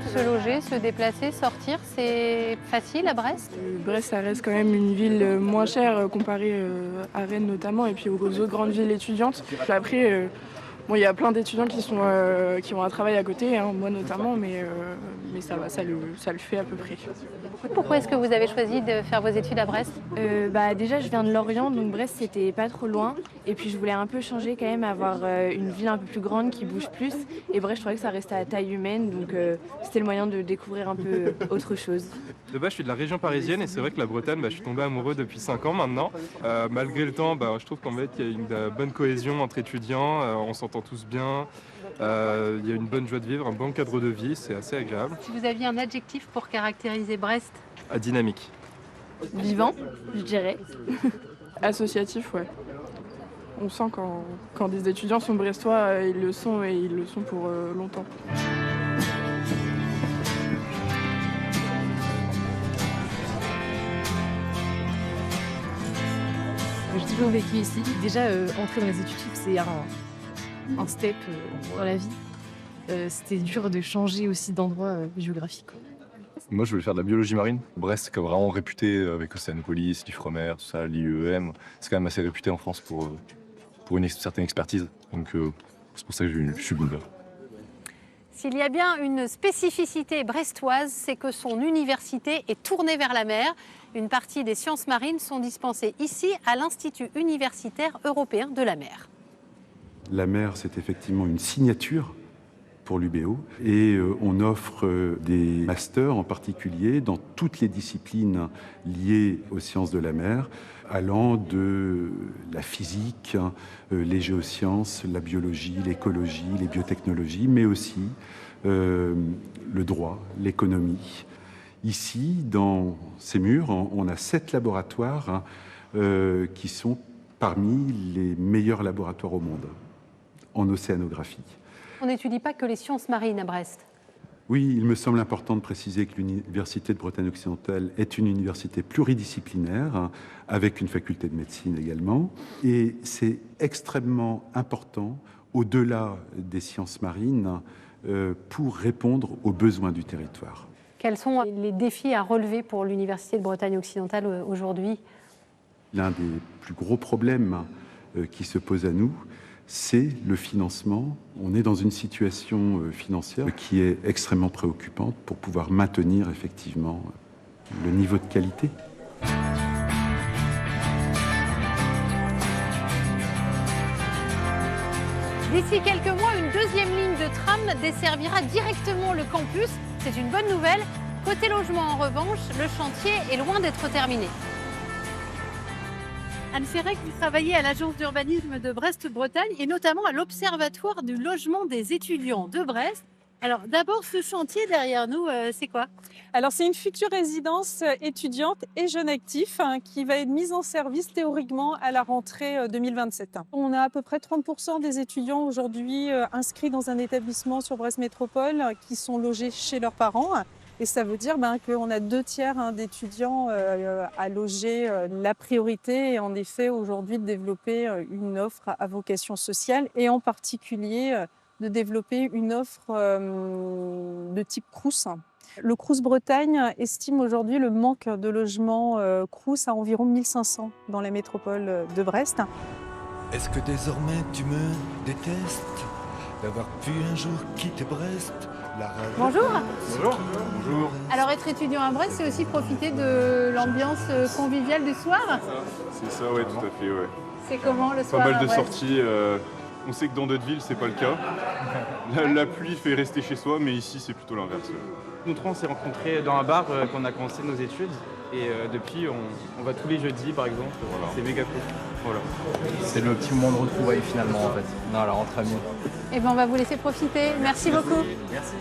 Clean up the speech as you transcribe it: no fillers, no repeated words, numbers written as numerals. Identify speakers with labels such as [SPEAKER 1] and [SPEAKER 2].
[SPEAKER 1] se loger, se déplacer, sortir, c'est facile à Brest?
[SPEAKER 2] Brest, ça reste quand même une ville moins chère comparée à Rennes notamment et puis aux autres grandes villes étudiantes. Puis après, bon, il y a plein d'étudiants qui ont un travail à côté, hein, moi notamment, mais ça va, ça le fait à peu près.
[SPEAKER 1] Pourquoi est-ce que vous avez choisi de faire vos études à Brest?
[SPEAKER 3] Déjà, je viens de Lorient, donc Brest, c'était pas trop loin. Et puis, je voulais un peu changer quand même, avoir une ville un peu plus grande qui bouge plus. Et Brest, je trouvais que ça restait à taille humaine, donc c'était le moyen de découvrir un peu autre chose.
[SPEAKER 4] De base, je suis de la région parisienne et c'est vrai que la Bretagne, je suis tombé amoureux depuis 5 ans maintenant. Malgré le temps, je trouve qu'en fait, il y a une bonne cohésion entre étudiants, on s'entend tous bien. Il y a une bonne joie de vivre, un bon cadre de vie, c'est assez agréable.
[SPEAKER 1] Si vous aviez un adjectif pour caractériser Brest?
[SPEAKER 4] Dynamique.
[SPEAKER 3] Vivant, je dirais.
[SPEAKER 2] Associatif, ouais. On sent quand des étudiants sont brestois, ils le sont et ils le sont pour longtemps.
[SPEAKER 5] J'ai toujours vécu ici. Déjà, entrer dans les études, c'est un step dans la vie. C'était dur de changer aussi d'endroit géographique.
[SPEAKER 6] Moi, je voulais faire de la biologie marine. Brest, c'est vraiment réputé avec Océanopolis, l'Ifremer, tout ça, l'IEM. C'est quand même assez réputé en France pour une certaine expertise. Donc, c'est pour ça que je suis venu là.
[SPEAKER 1] S'il y a bien une spécificité brestoise, c'est que son université est tournée vers la mer. Une partie des sciences marines sont dispensées ici à l'Institut universitaire européen de la mer.
[SPEAKER 7] La mer, c'est effectivement une signature pour l'UBO et on offre des masters en particulier dans toutes les disciplines liées aux sciences de la mer, allant de la physique, les géosciences, la biologie, l'écologie, les biotechnologies, mais aussi le droit, l'économie. Ici, dans ces murs, on a 7 laboratoires qui sont parmi les meilleurs laboratoires au monde en océanographie.
[SPEAKER 1] On n'étudie pas que les sciences marines à Brest.
[SPEAKER 7] Oui, il me semble important de préciser que l'Université de Bretagne occidentale est une université pluridisciplinaire, avec une faculté de médecine également. Et c'est extrêmement important, au-delà des sciences marines, pour répondre aux besoins du territoire.
[SPEAKER 1] Quels sont les défis à relever pour l'Université de Bretagne occidentale aujourd'hui?
[SPEAKER 7] L'un des plus gros problèmes qui se pose à nous, c'est le financement. On est dans une situation financière qui est extrêmement préoccupante pour pouvoir maintenir effectivement le niveau de qualité.
[SPEAKER 1] D'ici quelques mois, une deuxième ligne de tram desservira directement le campus. C'est une bonne nouvelle. Côté logement, en revanche, le chantier est loin d'être terminé.
[SPEAKER 8] Anne Ferrec, vous travaillez à l'agence d'urbanisme de Brest-Bretagne et notamment à l'Observatoire du logement des étudiants de Brest. Alors d'abord, ce chantier derrière nous, c'est quoi?
[SPEAKER 9] Alors c'est une future résidence étudiante et jeunes actifs qui va être mise en service théoriquement à la rentrée 2027. On a à peu près 30% des étudiants aujourd'hui inscrits dans un établissement sur Brest Métropole qui sont logés chez leurs parents. Et ça veut dire qu'on a 2/3 d'étudiants à loger. La priorité est en effet aujourd'hui de développer une offre à vocation sociale et en particulier de développer une offre de type Crous. Le Crous Bretagne estime aujourd'hui le manque de logements Crous à environ 1500 dans la métropole de Brest.
[SPEAKER 10] Est-ce que désormais tu me détestes d'avoir pu un jour quitter Brest?
[SPEAKER 1] Bonjour.
[SPEAKER 4] Bonjour. Bonjour.
[SPEAKER 1] Alors être étudiant à Brest, c'est aussi profiter de l'ambiance conviviale du soir?
[SPEAKER 4] C'est ça, ouais, tout à fait, ouais.
[SPEAKER 1] C'est comment le soir?
[SPEAKER 4] Pas mal de
[SPEAKER 1] à Brest
[SPEAKER 4] sorties. On sait que dans d'autres villes, c'est pas le cas. La pluie fait rester chez soi, mais ici, c'est plutôt l'inverse.
[SPEAKER 11] Nous trois, on s'est rencontrés dans un bar quand on a commencé nos études. Et depuis, on va tous les jeudis, par exemple. Voilà. C'est méga cool. Voilà.
[SPEAKER 12] C'est le petit moment de retrouvailles finalement, en fait. Non, la rentre amie.
[SPEAKER 1] Eh bien, on va vous laisser profiter. Merci beaucoup.
[SPEAKER 11] Merci.